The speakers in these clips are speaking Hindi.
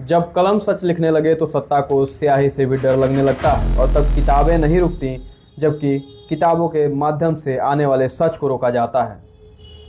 जब कलम सच लिखने लगे तो सत्ता को स्याही से भी डर लगने लगता है और तब किताबें नहीं रुकती, जबकि किताबों के माध्यम से आने वाले सच को रोका जाता है।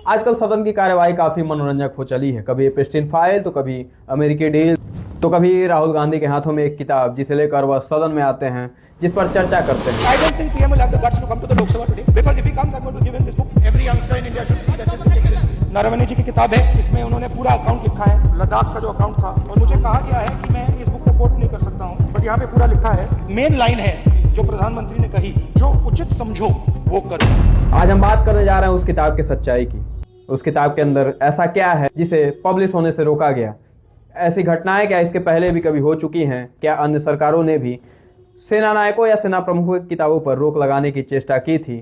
आजकल सदन की कार्यवाही काफ़ी मनोरंजक हो चली है। कभी एप्स्टीन फाइल, तो कभी अमेरिकी डील, तो कभी राहुल गांधी के हाथों में एक किताब जिसे लेकर वह सदन में आते हैं, जिस पर चर्चा करते हैं। I don't think PM will have the guts to come to the Lok Sabha today because if he comes, I'm going to give him this book. Every youngster in India should see that this book exists. Naravane जी की किताब है, इसमें उन्होंने पूरा अकाउंट लिखा है, लद्दाख का जो अकाउंट था, और मुझे कहा गया है कि मैं इस बुक को कोट नहीं कर सकता हूँ, बट यहाँ पे पूरा लिखा है। मेन लाइन है जो प्रधानमंत्री ने कही, जो उचित समझो वो करो। आज हम बात करने जा रहे हैं उस किताब की सच्चाई की। उस किताब के अंदर ऐसा क्या है जिसे पब्लिश होने से रोका गया? ऐसी घटनाएं क्या इसके पहले भी कभी हो चुकी हैं? क्या अन्य सरकारों ने भी सेना नायकों या सेना प्रमुखों की किताबों पर रोक लगाने की चेष्टा की थी?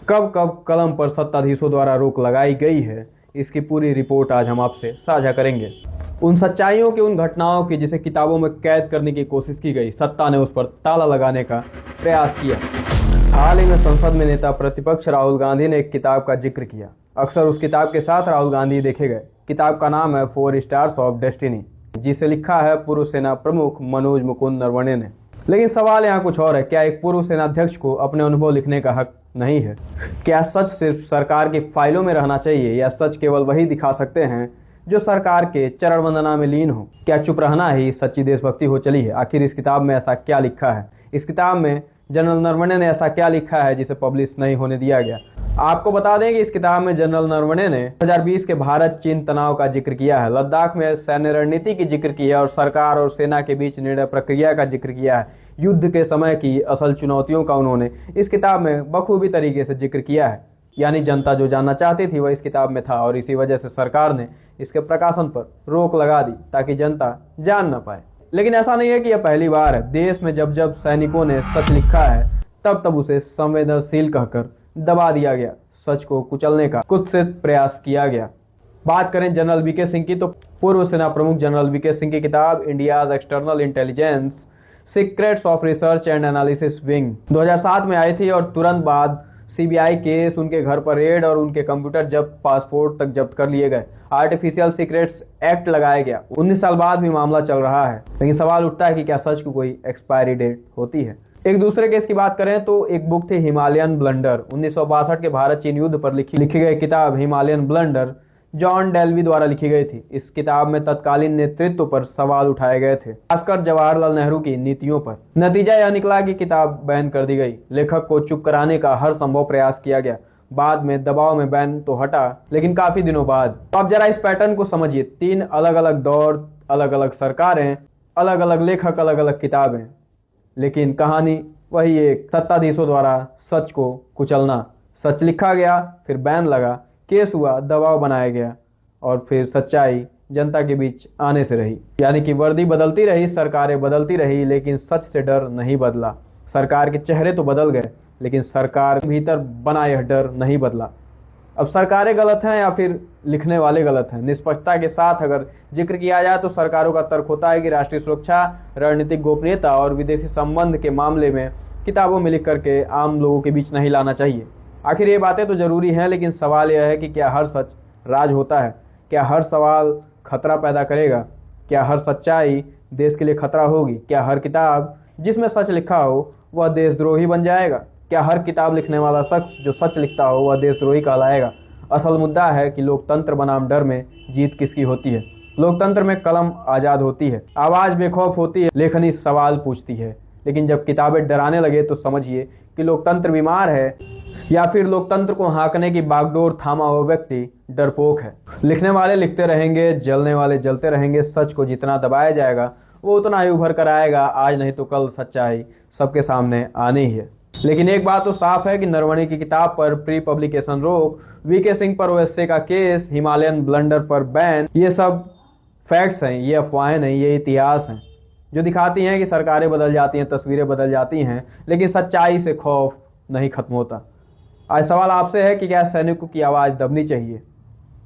कब कब कलम पर सत्ताधीशों द्वारा रोक लगाई गई है? इसकी पूरी रिपोर्ट आज हम आपसे साझा करेंगे। उन सच्चाइयों की, उन घटनाओं की जिसे किताबों में कैद करने की कोशिश की गई, सत्ता ने उस पर ताला लगाने का प्रयास किया। हाल ही में संसद में नेता प्रतिपक्ष राहुल गांधी ने एक किताब का जिक्र किया। अक्सर उस किताब के साथ राहुल गांधी देखे गए। किताब का नाम है 4 स्टार्स ऑफ डेस्टिनी, जिसे लिखा है पूर्व सेना प्रमुख मनोज मुकुंद नरवणे ने। लेकिन सवाल यहाँ कुछ और है। क्या एक पूर्व सेनाध्यक्ष को अपने अनुभव लिखने का हक नहीं है? क्या सच सिर्फ सरकार की फाइलों में रहना चाहिए, या सच केवल वही दिखा सकते हैं जो सरकार के चरण वंदना में लीन हो? क्या चुप रहना ही सच्ची देशभक्ति हो चली है? आखिर इस किताब में ऐसा क्या लिखा है? इस किताब में जनरल नरवणे ने ऐसा क्या लिखा है जिसे पब्लिश नहीं होने दिया गया? आपको बता दें कि इस किताब में जनरल नरवणे ने 2020 के भारत चीन तनाव का जिक्र किया है, लद्दाख में सैन्य रणनीति की जिक्र की है, और सरकार और सेना के बीच निर्णय प्रक्रिया का जिक्र किया है। युद्ध के समय की असल चुनौतियों का उन्होंने इस किताब में बखूबी तरीके से जिक्र किया है। यानी जनता जो जानना चाहती थी वह इस किताब में था, और इसी वजह से सरकार ने इसके प्रकाशन पर रोक लगा दी ताकि जनता जान न पाए। लेकिन ऐसा नहीं है कि यह पहली बार है। देश में जब जब सैनिकों ने सच लिखा है, तब तब उसे संवेदनशील कहकर दबा दिया गया। सच को कुचलने का कुत्सित प्रयास किया गया। बात करें जनरल वीके सिंह की, तो पूर्व सेना प्रमुख जनरल वीके सिंह की किताब India's external intelligence secrets of research and analysis wing 2007 में आई थी, और तुरंत बाद सीबीआई केस, उनके घर पर रेड और उनके कंप्यूटर जब्त, पासपोर्ट तक जब्त कर लिए गए। आर्टिफिशियल सीक्रेट्स एक्ट लगाया गया। 19 साल बाद भी मामला चल रहा है। लेकिन सवाल उठता है कि क्या सच की कोई एक्सपायरी डेट होती है? एक दूसरे केस की बात करें तो एक बुक थी हिमालयन ब्लंडर। 1962 के भारत चीन युद्ध पर लिखी गई किताब हिमालयन ब्लंडर जॉन डेल्वी द्वारा लिखी गई थी। इस किताब में तत्कालीन नेतृत्व पर सवाल उठाए गए थे, खासकर जवाहरलाल नेहरू की नीतियों पर। नतीजा यह निकला कि किताब बैन कर दी गई। लेखक को चुप कराने का हर संभव प्रयास किया गया। बाद में दबाव में बैन तो हटा, लेकिन काफी दिनों बाद। तो आप जरा इस पैटर्न को समझिए। 3 अलग अलग दौर, अलग अलग सरकारें, अलग अलग लेखक, अलग अलग किताबें, लेकिन कहानी वही एक, सत्ताधीशों द्वारा सच को कुचलना। सच लिखा गया, फिर बैन लगा, केस हुआ, दबाव बनाया गया, और फिर सच्चाई जनता के बीच आने से रही। यानी कि वर्दी बदलती रही, सरकारें बदलती रही, लेकिन सच से डर नहीं बदला। सरकार के चेहरे तो बदल गए, लेकिन सरकार भीतर बना यह डर नहीं बदला। अब सरकारें गलत हैं या फिर लिखने वाले गलत हैं? निष्पक्षता के साथ अगर जिक्र किया जाए तो सरकारों का तर्क होता है कि राष्ट्रीय सुरक्षा, रणनीतिक गोपनीयता और विदेशी संबंध के मामले में किताबों में लिख करके आम लोगों के बीच नहीं लाना चाहिए। आखिर ये बातें तो जरूरी हैं, लेकिन सवाल यह है कि क्या हर सच राज होता है? क्या हर सवाल खतरा पैदा करेगा? क्या हर सच्चाई देश के लिए खतरा होगी? क्या हर किताब जिसमें सच लिखा हो वह देशद्रोही बन जाएगा? क्या हर किताब लिखने वाला शख्स जो सच लिखता हो वह देशद्रोही कहलाएगा? असल मुद्दा है कि लोकतंत्र बनाम डर में जीत किसकी होती है। लोकतंत्र में कलम आज़ाद होती है, आवाज़ बेखौफ होती है, लेखनी सवाल पूछती है। लेकिन जब किताबें डराने लगे तो समझिए कि लोकतंत्र बीमार है, या फिर लोकतंत्र को हाँकने की बागडोर थामा हुआ व्यक्ति डरपोक है। लिखने वाले लिखते रहेंगे, जलने वाले जलते रहेंगे। सच को जितना दबाया जाएगा वो उतना ही उभर कर आएगा। आज नहीं तो कल सच्चाई सबके सामने आनी ही है। लेकिन एक बात तो साफ है कि नरवणे की किताब पर प्री पब्लिकेशन रोक, वीके सिंह पर ओएसए का केस, हिमालयन ब्लंडर पर बैन, ये सब फैक्ट्स हैं, ये अफवाहें नहीं, ये इतिहास हैं जो दिखाती हैं कि सरकारें बदल जाती हैं, तस्वीरें बदल जाती हैं, लेकिन सच्चाई से खौफ नहीं खत्म होता। आज सवाल आपसे है कि क्या सैनिकों की आवाज़ दबनी चाहिए?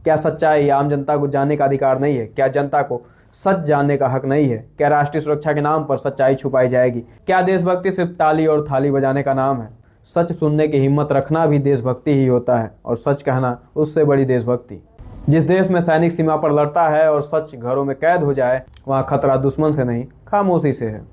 क्या सच्चाई आम जनता को जानने का अधिकार नहीं है? क्या जनता को सच जानने का हक नहीं है? क्या राष्ट्रीय सुरक्षा के नाम पर सच्चाई छुपाई जाएगी? क्या देशभक्ति सिर्फ ताली और थाली बजाने का नाम है? सच सुनने की हिम्मत रखना भी देशभक्ति ही होता है, और सच कहना उससे बड़ी देशभक्ति। जिस देश में सैनिक सीमा पर लड़ता है और सच घरों में कैद हो जाए, वहाँ खतरा दुश्मन से नहीं खामोशी से है।